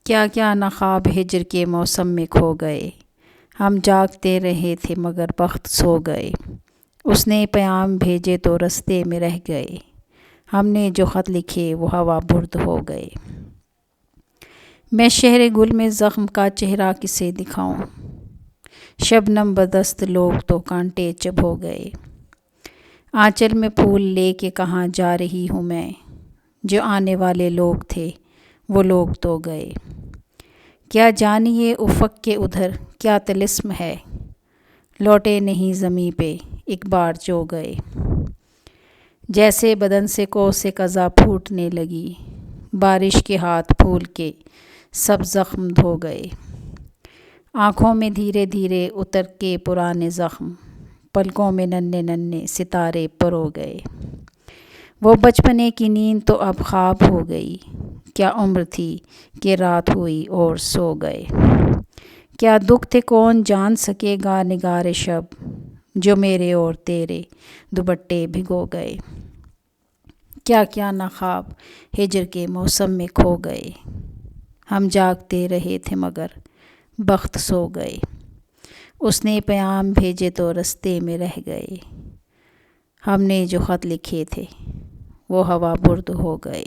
کیا کیا نہ خواب ہجر کے موسم میں کھو گئے، ہم جاگتے رہے تھے مگر بخت سو گئے۔ اس نے پیام بھیجے تو رستے میں رہ گئے، ہم نے جو خط لکھے وہ ہوا برد ہو گئے۔ میں شہر گل میں زخم کا چہرہ کسے دکھاؤں، شبنم بدست لوگ تو کانٹے چبھ ہو گئے۔ آنچل میں پھول لے کے کہاں جا رہی ہوں میں، جو آنے والے لوگ تھے وہ لوگ تو گئے۔ کیا جانیے افق کے ادھر کیا طلسم ہے، لوٹے نہیں زمیں پہ ایک بار جو گئے۔ جیسے بدن سے کوس قضا پھوٹنے لگی، بارش کے ہاتھ پھول کے سب زخم دھو گئے۔ آنکھوں میں دھیرے دھیرے اتر کے پرانے زخم، پلکوں میں ننھے ننھے ستارے پرو گئے۔ وہ بچپنے کی نیند تو اب خواب ہو گئی، کیا عمر تھی کہ رات ہوئی اور سو گئے۔ کیا دکھ تھے کون جان سکے گا نگار شب، جو میرے اور تیرے دوپٹے بھگو گئے۔ کیا کیا نہ خواب ہجر کے موسم میں کھو گئے، ہم جاگتے رہے تھے مگر بخت سو گئے۔ اس نے پیام بھیجے تو رستے میں رہ گئے، ہم نے جو خط لکھے تھے وہ ہوا برد ہو گئے۔